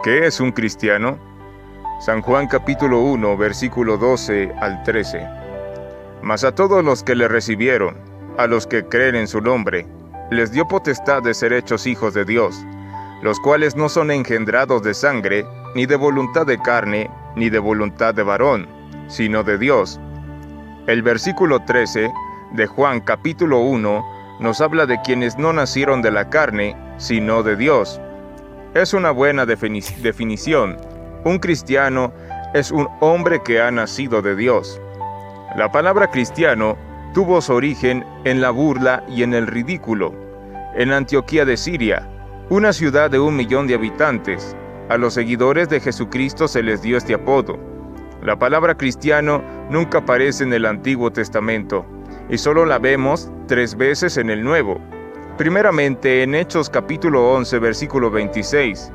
¿Qué es un cristiano? San Juan capítulo 1, versículo 12 al 13. Mas a todos los que le recibieron, a los que creen en su nombre, les dio potestad de ser hechos hijos de Dios, los cuales no son engendrados de sangre, ni de voluntad de carne, ni de voluntad de varón, sino de Dios. El versículo 13 de Juan capítulo 1 nos habla de quienes no nacieron de la carne, sino de Dios. Es una buena definición. Un cristiano es un hombre que ha nacido de Dios. La palabra cristiano tuvo su origen en la burla y en el ridículo. En Antioquía de Siria, una ciudad de 1 millón de habitantes, a los seguidores de Jesucristo se les dio este apodo. La palabra cristiano nunca aparece en el Antiguo Testamento, y solo la vemos 3 veces en el Nuevo. Primeramente en Hechos capítulo 11, versículo 26.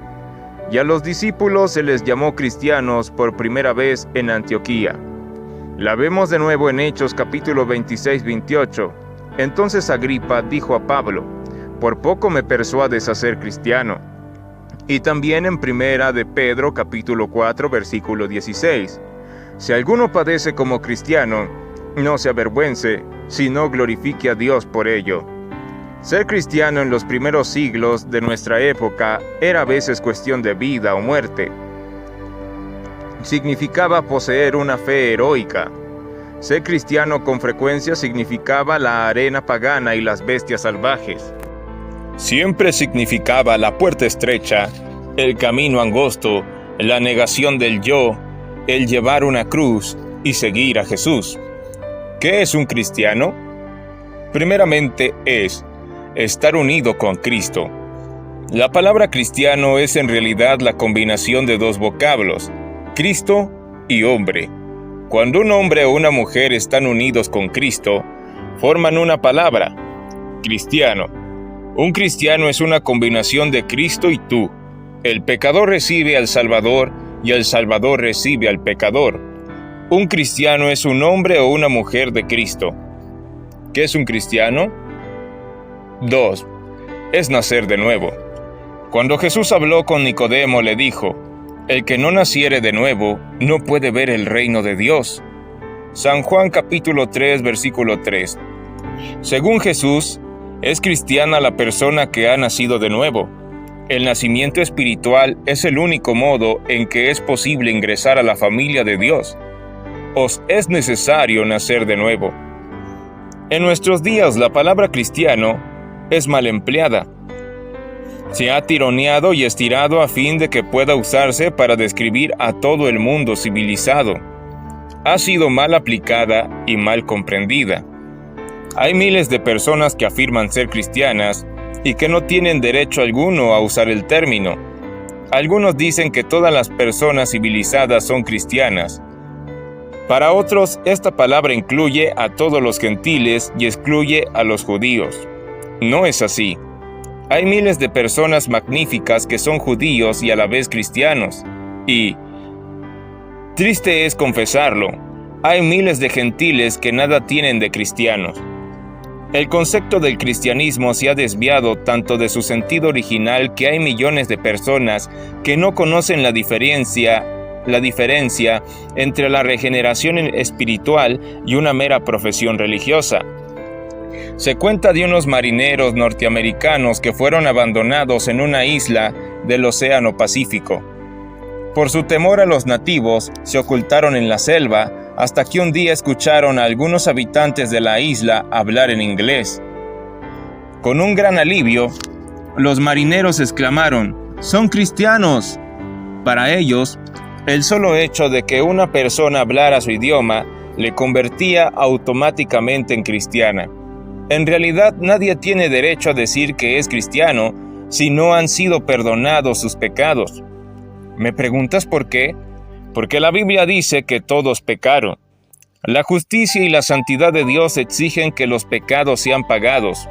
Y a los discípulos se les llamó cristianos por primera vez en Antioquía. La vemos de nuevo en Hechos capítulo 26, 28. Entonces Agripa dijo a Pablo: por poco me persuades a ser cristiano. Y también en primera de Pedro capítulo 4, versículo 16. Si alguno padece como cristiano, no se avergüence, sino glorifique a Dios por ello. Ser cristiano en los primeros siglos de nuestra época era a veces cuestión de vida o muerte. Significaba poseer una fe heroica. Ser cristiano con frecuencia significaba la arena pagana y las bestias salvajes. Siempre significaba la puerta estrecha, el camino angosto, la negación del yo, el llevar una cruz y seguir a Jesús. ¿Qué es un cristiano? Primeramente es estar unido con Cristo. La palabra cristiano es en realidad la combinación de 2 vocablos, Cristo y hombre. Cuando un hombre o una mujer están unidos con Cristo, forman una palabra, cristiano. Un cristiano es una combinación de Cristo y tú. El pecador recibe al Salvador y el Salvador recibe al pecador. Un cristiano es un hombre o una mujer de Cristo. ¿Qué es un cristiano? 2. Es nacer de nuevo. Cuando Jesús habló con Nicodemo, le dijo: el que no naciere de nuevo no puede ver el reino de Dios. San Juan capítulo 3, versículo 3. Según Jesús, es cristiana la persona que ha nacido de nuevo. El nacimiento espiritual es el único modo en que es posible ingresar a la familia de Dios. Os es necesario nacer de nuevo. En nuestros días la palabra cristiano es mal empleada. Se ha tironeado y estirado a fin de que pueda usarse para describir a todo el mundo civilizado. Ha sido mal aplicada y mal comprendida. Hay miles de personas que afirman ser cristianas y que no tienen derecho alguno a usar el término. Algunos dicen que todas las personas civilizadas son cristianas. Para otros, esta palabra incluye a todos los gentiles y excluye a los judíos. No es así. Hay miles de personas magníficas que son judíos y a la vez cristianos. Y, triste es confesarlo, hay miles de gentiles que nada tienen de cristianos. El concepto del cristianismo se ha desviado tanto de su sentido original que hay millones de personas que no conocen la diferencia entre la regeneración espiritual y una mera profesión religiosa. Se cuenta de unos marineros norteamericanos que fueron abandonados en una isla del Océano Pacífico. Por su temor a los nativos, se ocultaron en la selva hasta que un día escucharon a algunos habitantes de la isla hablar en inglés. Con un gran alivio, los marineros exclamaron: ¡son cristianos! Para ellos, el solo hecho de que una persona hablara su idioma le convertía automáticamente en cristiana. En realidad, nadie tiene derecho a decir que es cristiano si no han sido perdonados sus pecados. ¿Me preguntas por qué? Porque la Biblia dice que todos pecaron. La justicia y la santidad de Dios exigen que los pecados sean pagados.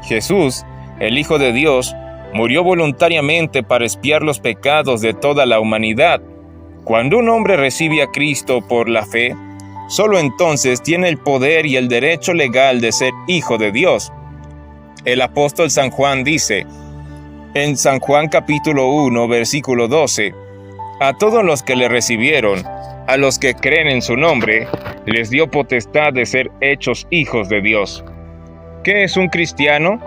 Jesús, el Hijo de Dios, murió voluntariamente para expiar los pecados de toda la humanidad. Cuando un hombre recibe a Cristo por la fe, solo entonces tiene el poder y el derecho legal de ser hijo de Dios. El apóstol San Juan dice: En San Juan capítulo 1, versículo 12, a todos los que le recibieron, a los que creen en su nombre, les dio potestad de ser hechos hijos de Dios. ¿Qué es un cristiano?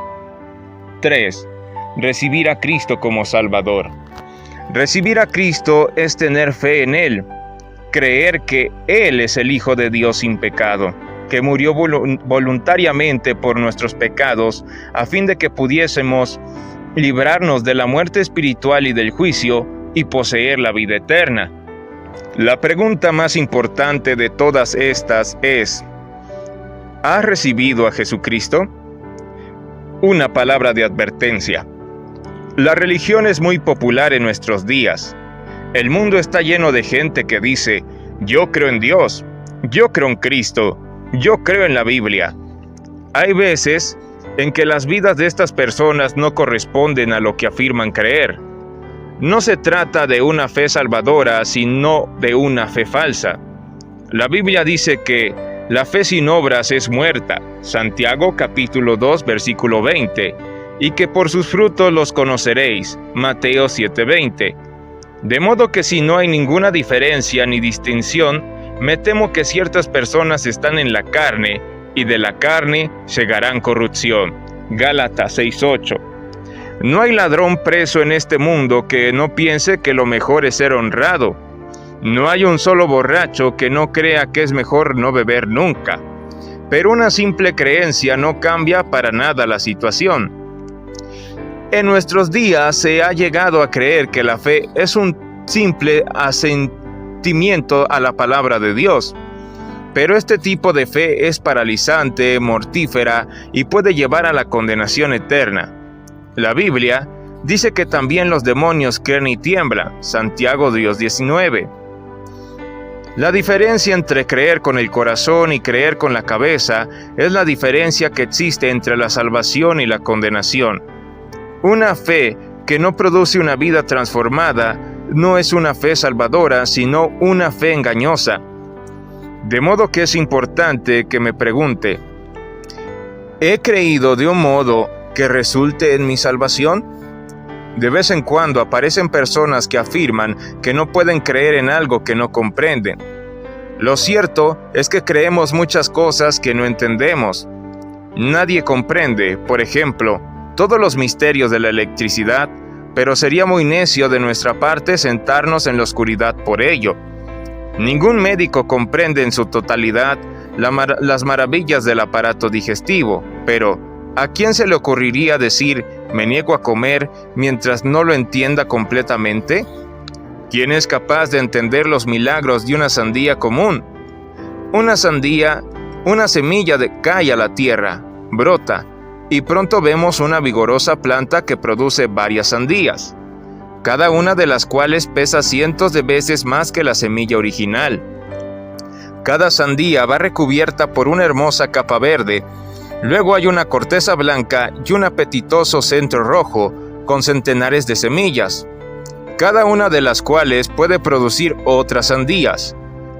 3. Recibir a Cristo como Salvador. Recibir a Cristo es tener fe en Él, creer que Él es el Hijo de Dios sin pecado, que murió voluntariamente por nuestros pecados, a fin de que pudiésemos librarnos de la muerte espiritual y del juicio y poseer la vida eterna. La pregunta más importante de todas estas es: ¿has recibido a Jesucristo? Una palabra de advertencia. La religión es muy popular en nuestros días. El mundo está lleno de gente que dice: yo creo en Dios, yo creo en Cristo, yo creo en la Biblia. Hay veces en que las vidas de estas personas no corresponden a lo que afirman creer. No se trata de una fe salvadora, sino de una fe falsa. La Biblia dice que la fe sin obras es muerta, Santiago capítulo 2, versículo 20, y que por sus frutos los conoceréis, Mateo 7:20. De modo que si no hay ninguna diferencia ni distinción, me temo que ciertas personas están en la carne, y de la carne segarán corrupción. Gálatas 6:8. No hay ladrón preso en este mundo que no piense que lo mejor es ser honrado. No hay un solo borracho que no crea que es mejor no beber nunca. Pero una simple creencia no cambia para nada la situación. En nuestros días se ha llegado a creer que la fe es un simple asentimiento a la palabra de Dios. Pero este tipo de fe es paralizante, mortífera y puede llevar a la condenación eterna. La Biblia dice que también los demonios creen y tiemblan, Santiago 2:19. La diferencia entre creer con el corazón y creer con la cabeza es la diferencia que existe entre la salvación y la condenación. Una fe que no produce una vida transformada no es una fe salvadora, sino una fe engañosa. De modo que es importante que me pregunte: ¿he creído de un modo que resulte en mi salvación? De vez en cuando aparecen personas que afirman que no pueden creer en algo que no comprenden. Lo cierto es que creemos muchas cosas que no entendemos. Nadie comprende, por ejemplo, todos los misterios de la electricidad, pero sería muy necio de nuestra parte sentarnos en la oscuridad por ello. Ningún médico comprende en su totalidad las maravillas del aparato digestivo, pero ¿a quién se le ocurriría decir me niego a comer mientras no lo entienda completamente? ¿Quién es capaz de entender los milagros de una sandía común? Una semilla cae a la tierra, brota, y pronto vemos una vigorosa planta que produce varias sandías, cada una de las cuales pesa cientos de veces más que la semilla original. Cada sandía va recubierta por una hermosa capa verde. Luego hay una corteza blanca y un apetitoso centro rojo con centenares de semillas, cada una de las cuales puede producir otras sandías.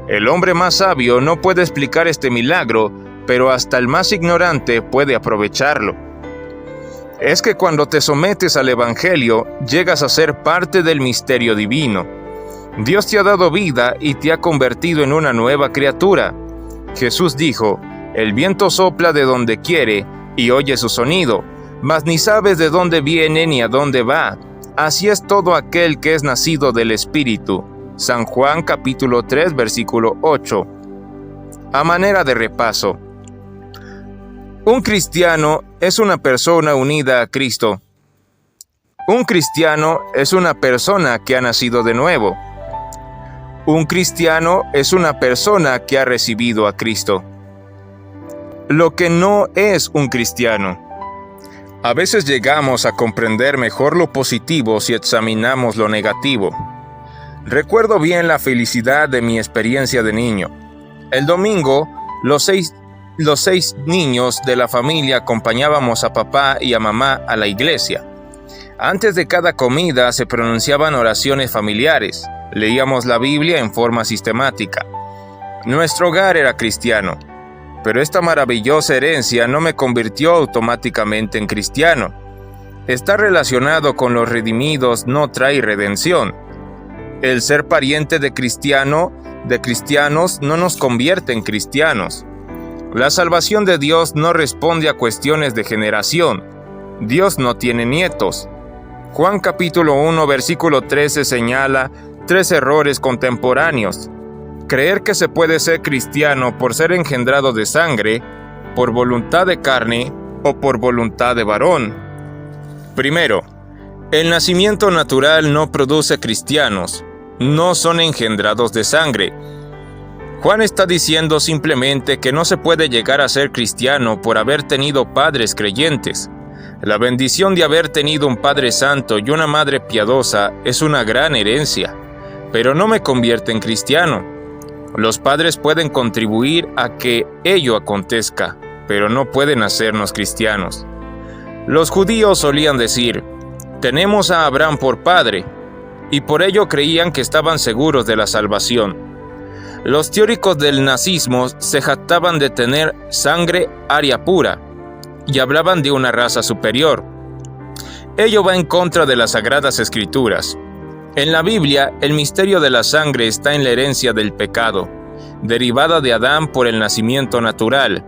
El hombre más sabio no puede explicar este milagro, pero hasta el más ignorante puede aprovecharlo. Es que cuando te sometes al Evangelio, llegas a ser parte del misterio divino. Dios te ha dado vida y te ha convertido en una nueva criatura. Jesús dijo: el viento sopla de donde quiere y oye su sonido, mas ni sabes de dónde viene ni a dónde va. Así es todo aquel que es nacido del Espíritu. San Juan capítulo 3, versículo 8. A manera de repaso, un cristiano es una persona unida a Cristo. Un cristiano es una persona que ha nacido de nuevo. Un cristiano es una persona que ha recibido a Cristo. Lo que no es un cristiano. A veces llegamos a comprender mejor lo positivo si examinamos lo negativo. Recuerdo bien la felicidad de mi experiencia de niño. El domingo, los seis niños de la familia acompañábamos a papá y a mamá a la iglesia. Antes de cada comida se pronunciaban oraciones familiares. Leíamos la Biblia en forma sistemática. Nuestro hogar era cristiano. Pero esta maravillosa herencia no me convirtió automáticamente en cristiano. está relacionado con los redimidos no trae redención. El ser pariente de cristianos no nos convierte en cristianos. La salvación de Dios no responde a cuestiones de generación. Dios no tiene nietos. Juan capítulo 1 versículo 13 señala 3 errores contemporáneos. Creer que se puede ser cristiano por ser engendrado de sangre, por voluntad de carne o por voluntad de varón. Primero, el nacimiento natural no produce cristianos, no son engendrados de sangre. Juan está diciendo simplemente que no se puede llegar a ser cristiano por haber tenido padres creyentes. La bendición de haber tenido un padre santo y una madre piadosa es una gran herencia, pero no me convierte en cristiano. Los padres pueden contribuir a que ello acontezca, pero no pueden hacernos cristianos. Los judíos solían decir, tenemos a Abraham por padre, y por ello creían que estaban seguros de la salvación. Los teóricos del nazismo se jactaban de tener sangre aria pura, y hablaban de una raza superior. Ello va en contra de las Sagradas Escrituras. En la Biblia, el misterio de la sangre está en la herencia del pecado, derivada de Adán por el nacimiento natural.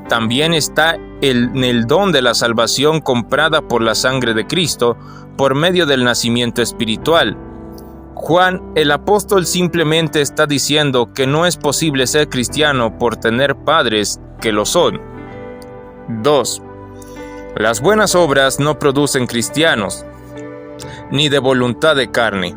También está en el don de la salvación comprada por la sangre de Cristo por medio del nacimiento espiritual. Juan, el apóstol, simplemente está diciendo que no es posible ser cristiano por tener padres que lo son. 2. Las buenas obras no producen cristianos, ni de voluntad de carne.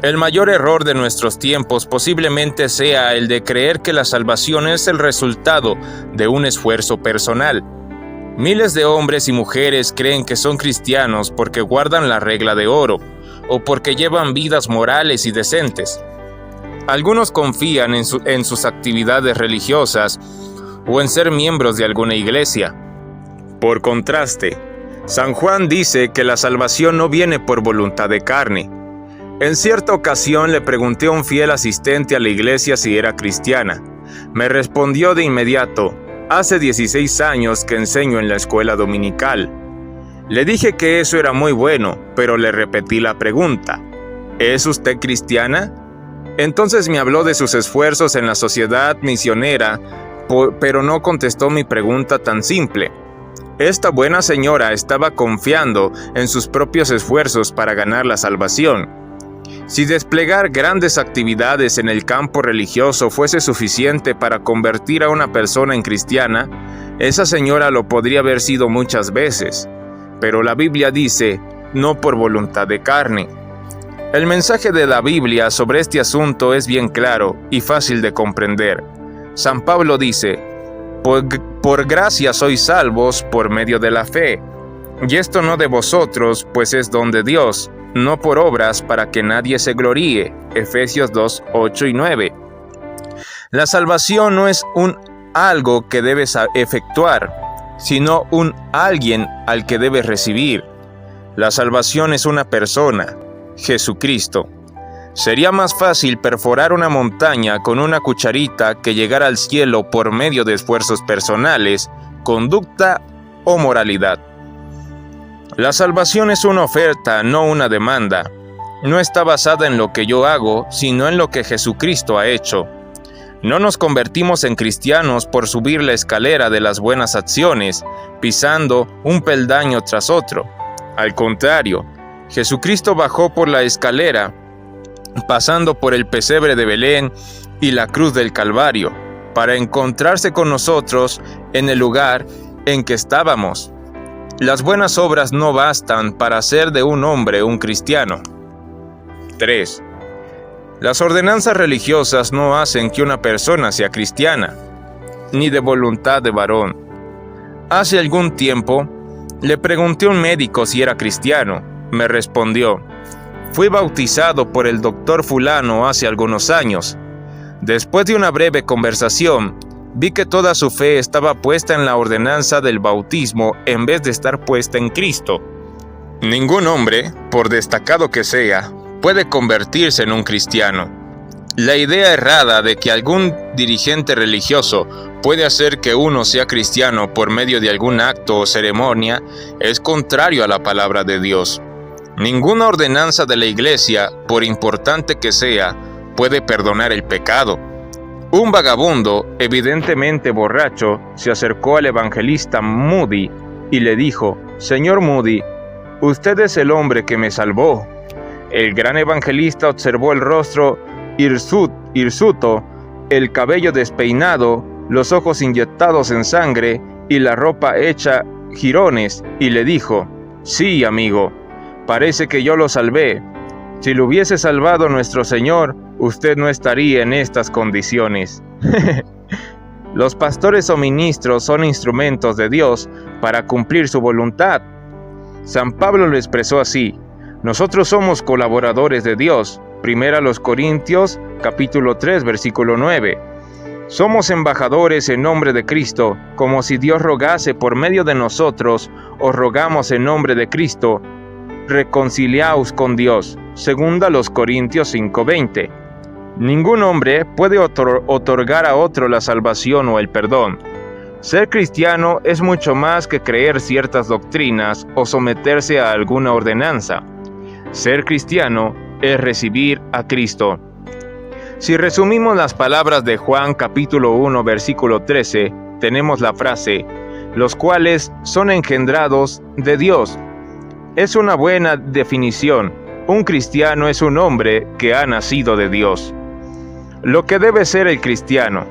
El mayor error de nuestros tiempos posiblemente sea el de creer que la salvación es el resultado de un esfuerzo personal. Miles de hombres y mujeres creen que son cristianos porque guardan la regla de oro, o porque llevan vidas morales y decentes. Algunos confían en sus actividades religiosas o en ser miembros de alguna iglesia. Por contraste, San Juan dice que la salvación no viene por voluntad de carne. En cierta ocasión le pregunté a un fiel asistente a la iglesia si era cristiana. Me respondió de inmediato, hace 16 años que enseño en la escuela dominical. Le dije que eso era muy bueno, pero le repetí la pregunta, ¿es usted cristiana? Entonces me habló de sus esfuerzos en la sociedad misionera, pero no contestó mi pregunta tan simple. Esta buena señora estaba confiando en sus propios esfuerzos para ganar la salvación. Si desplegar grandes actividades en el campo religioso fuese suficiente para convertir a una persona en cristiana, esa señora lo podría haber sido muchas veces. Pero la Biblia dice, no por voluntad de carne. El mensaje de la Biblia sobre este asunto es bien claro y fácil de comprender. San Pablo dice, por gracia sois salvos por medio de la fe, y esto no de vosotros, pues es don de Dios, no por obras para que nadie se gloríe. Efesios 2, 8 y 9. La salvación no es un algo que debes efectuar, sino un alguien al que debes recibir. La salvación es una persona, Jesucristo. Sería más fácil perforar una montaña con una cucharita que llegar al cielo por medio de esfuerzos personales, conducta o moralidad. La salvación es una oferta, no una demanda. No está basada en lo que yo hago, sino en lo que Jesucristo ha hecho. No nos convertimos en cristianos por subir la escalera de las buenas acciones, pisando un peldaño tras otro. Al contrario, Jesucristo bajó por la escalera, pasando por el pesebre de Belén y la cruz del Calvario, para encontrarse con nosotros en el lugar en que estábamos. Las buenas obras no bastan para hacer de un hombre un cristiano. 3. Las ordenanzas religiosas no hacen que una persona sea cristiana, ni de voluntad de varón. Hace algún tiempo, le pregunté a un médico si era cristiano. Me respondió, fui bautizado por el doctor fulano hace algunos años. Después de una breve conversación, vi que toda su fe estaba puesta en la ordenanza del bautismo en vez de estar puesta en Cristo. Ningún hombre, por destacado que sea, puede convertirse en un cristiano. La idea errada de que algún dirigente religioso puede hacer que uno sea cristiano por medio de algún acto o ceremonia es contrario a la palabra de Dios. Ninguna ordenanza de la iglesia, por importante que sea, puede perdonar el pecado. Un vagabundo, evidentemente borracho, se acercó al evangelista Moody y le dijo: «Señor Moody, usted es el hombre que me salvó». El gran evangelista observó el rostro hirsuto, el cabello despeinado, los ojos inyectados en sangre y la ropa hecha jirones, y le dijo: «Sí, amigo, parece que yo lo salvé. Si lo hubiese salvado nuestro Señor, usted no estaría en estas condiciones». Los pastores o ministros son instrumentos de Dios para cumplir su voluntad. San Pablo lo expresó así: nosotros somos colaboradores de Dios. 1 Corintios capítulo 3 versículo 9. Somos embajadores en nombre de Cristo, como si Dios rogase por medio de nosotros. Os rogamos en nombre de Cristo, reconciliaos con Dios. 2 Corintios 5:20. Ningún hombre puede otorgar a otro la salvación o el perdón. Ser cristiano es mucho más que creer ciertas doctrinas o someterse a alguna ordenanza. Ser cristiano es recibir a Cristo. Si resumimos las palabras de Juan capítulo 1 versículo 13, tenemos la frase: los cuales son engendrados de Dios. Es una buena definición. Un cristiano es un hombre que ha nacido de Dios. Lo que debe ser el cristiano.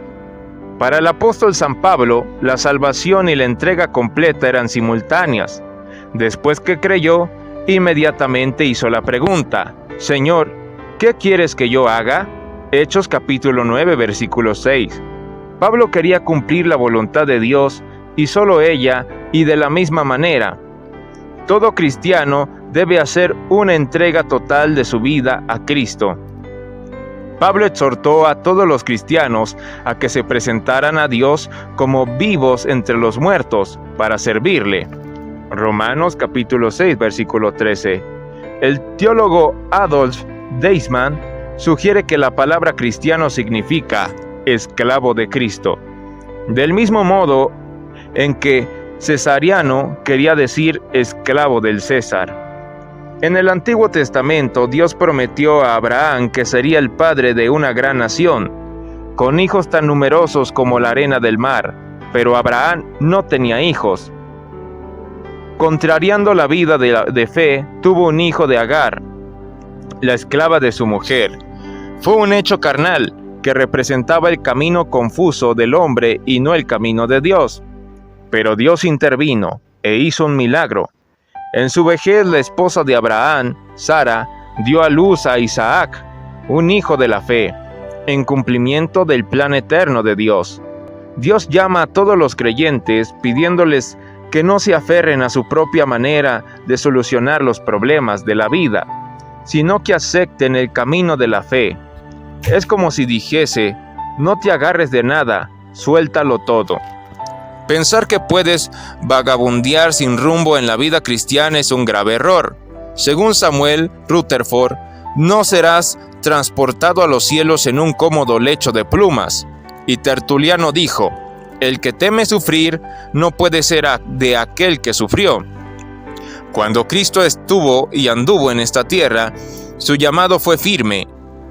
Para el apóstol San Pablo, la salvación y la entrega completa eran simultáneas. Después que creyó, inmediatamente hizo la pregunta: Señor, ¿qué quieres que yo haga? Hechos capítulo 9 versículo 6. Pablo quería cumplir la voluntad de Dios y solo ella, y de la misma manera. Todo cristiano debe hacer una entrega total de su vida a Cristo. Pablo exhortó a todos los cristianos a que se presentaran a Dios como vivos entre los muertos para servirle. Romanos capítulo 6 versículo 13. El teólogo Adolf Deisman sugiere que la palabra cristiano significa esclavo de Cristo, del mismo modo en que cesariano quería decir esclavo del César. En el Antiguo Testamento, Dios prometió a Abraham que sería el padre de una gran nación, con hijos tan numerosos como la arena del mar, pero Abraham no tenía hijos. Contrariando la vida de fe, tuvo un hijo de Agar, la esclava de su mujer. Fue un hecho carnal que representaba el camino confuso del hombre y no el camino de Dios. Pero Dios intervino e hizo un milagro. En su vejez, la esposa de Abraham, Sara, dio a luz a Isaac, un hijo de la fe, en cumplimiento del plan eterno de Dios. Dios llama a todos los creyentes pidiéndoles que no se aferren a su propia manera de solucionar los problemas de la vida, sino que acepten el camino de la fe. Es como si dijese: no te agarres de nada, suéltalo todo. Pensar que puedes vagabundear sin rumbo en la vida cristiana es un grave error. Según Samuel Rutherford, no serás transportado a los cielos en un cómodo lecho de plumas. Y Tertuliano dijo: el que teme sufrir no puede ser de aquel que sufrió. Cuando Cristo estuvo y anduvo en esta tierra, su llamado fue firme,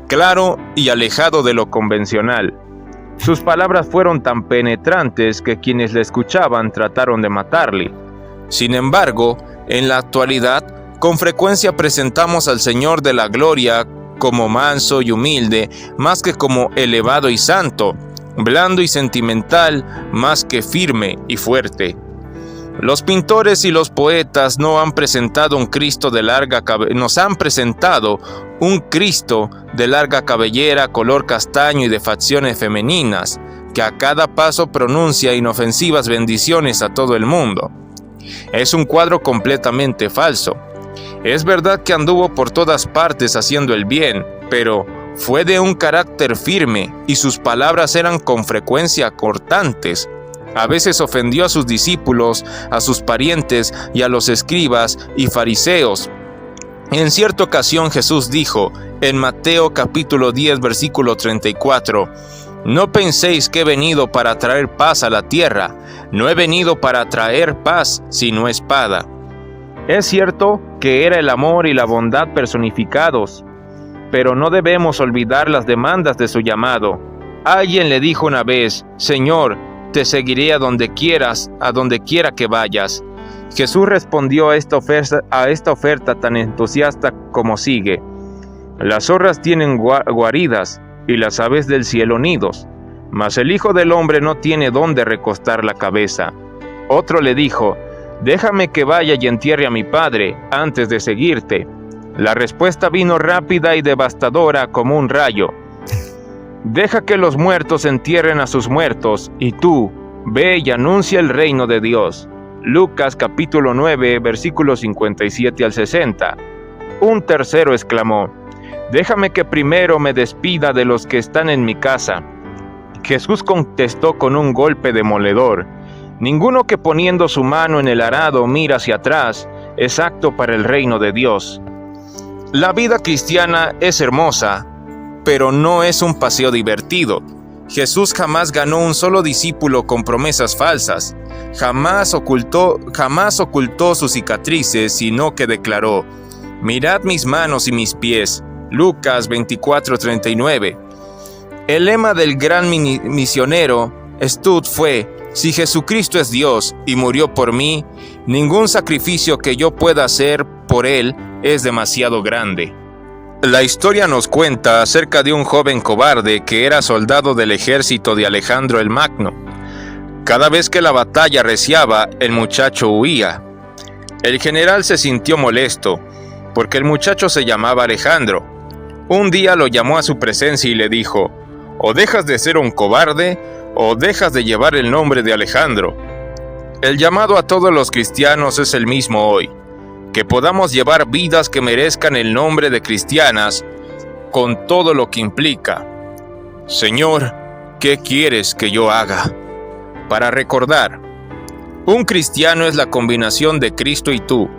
claro y alejado de lo convencional. Sus palabras fueron tan penetrantes que quienes le escuchaban trataron de matarle. Sin embargo, en la actualidad, con frecuencia presentamos al Señor de la Gloria como manso y humilde, más que como elevado y santo, blando y sentimental, más que firme y fuerte. Los pintores y los poetas nos han presentado un Cristo de larga cabellera, color castaño y de facciones femeninas, que a cada paso pronuncia inofensivas bendiciones a todo el mundo. Es un cuadro completamente falso. Es verdad que anduvo por todas partes haciendo el bien, pero fue de un carácter firme y sus palabras eran con frecuencia cortantes. A veces ofendió a sus discípulos, a sus parientes y a los escribas y fariseos. En cierta ocasión Jesús dijo, en Mateo capítulo 10 versículo 34, No penséis que he venido para traer paz a la tierra. No he venido para traer paz, sino espada. Es cierto que era el amor y la bondad personificados, pero no debemos olvidar las demandas de su llamado. Alguien le dijo una vez: Señor, te seguiré a donde quiera que vayas. Jesús respondió a esta oferta tan entusiasta como sigue: las zorras tienen guaridas y las aves del cielo nidos, mas el Hijo del Hombre no tiene dónde recostar la cabeza. Otro le dijo: déjame que vaya y entierre a mi padre antes de seguirte. La respuesta vino rápida y devastadora como un rayo: deja que los muertos entierren a sus muertos, y tú, ve y anuncia el reino de Dios. Lucas capítulo 9, versículos 57 al 60. Un tercero exclamó: déjame que primero me despida de los que están en mi casa. Jesús contestó con un golpe demoledor: ninguno que poniendo su mano en el arado mira hacia atrás es apto para el reino de Dios. La vida cristiana es hermosa, pero no es un paseo divertido. Jesús jamás ganó un solo discípulo con promesas falsas. Jamás ocultó sus cicatrices, sino que declaró: mirad mis manos y mis pies. Lucas 24:39. El lema del gran misionero Stout fue: si Jesucristo es Dios y murió por mí, ningún sacrificio que yo pueda hacer por Él es demasiado grande. La historia nos cuenta acerca de un joven cobarde que era soldado del ejército de Alejandro el Magno. Cada vez que la batalla arreciaba, el muchacho huía. El general se sintió molesto, porque el muchacho se llamaba Alejandro. Un día lo llamó a su presencia y le dijo: o dejas de ser un cobarde, o dejas de llevar el nombre de Alejandro. El llamado a todos los cristianos es el mismo hoy: que podamos llevar vidas que merezcan el nombre de cristianas, con todo lo que implica. Señor, ¿qué quieres que yo haga? Para recordar, un cristiano es la combinación de Cristo y tú.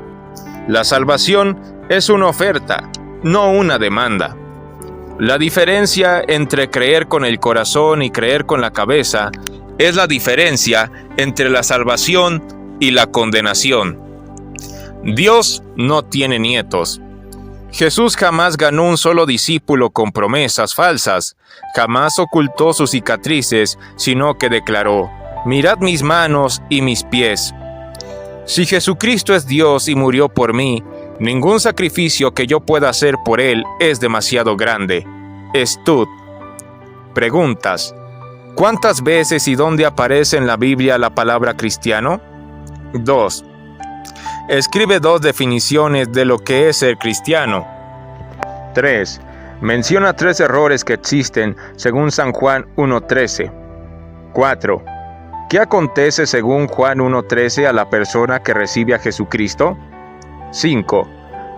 La salvación es una oferta, no una demanda. La diferencia entre creer con el corazón y creer con la cabeza es la diferencia entre la salvación y la condenación. Dios no tiene nietos. Jesús jamás ganó un solo discípulo con promesas falsas. Jamás ocultó sus cicatrices, sino que declaró: mirad mis manos y mis pies. Si Jesucristo es Dios y murió por mí, ningún sacrificio que yo pueda hacer por Él es demasiado grande. Stout. Preguntas: ¿cuántas veces y dónde aparece en la Biblia la palabra cristiano? 2. Escribe 2 definiciones de lo que es ser cristiano. 3. Menciona 3 errores que existen según San Juan 1:13. 4. ¿Qué acontece según Juan 1:13 a la persona que recibe a Jesucristo? 5.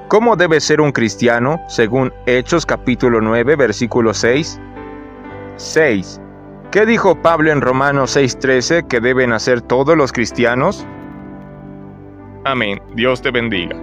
¿Cómo debe ser un cristiano según Hechos capítulo 9, versículo 6? 6. ¿Qué dijo Pablo en Romanos 6:13 que deben hacer todos los cristianos? Amén. Dios te bendiga.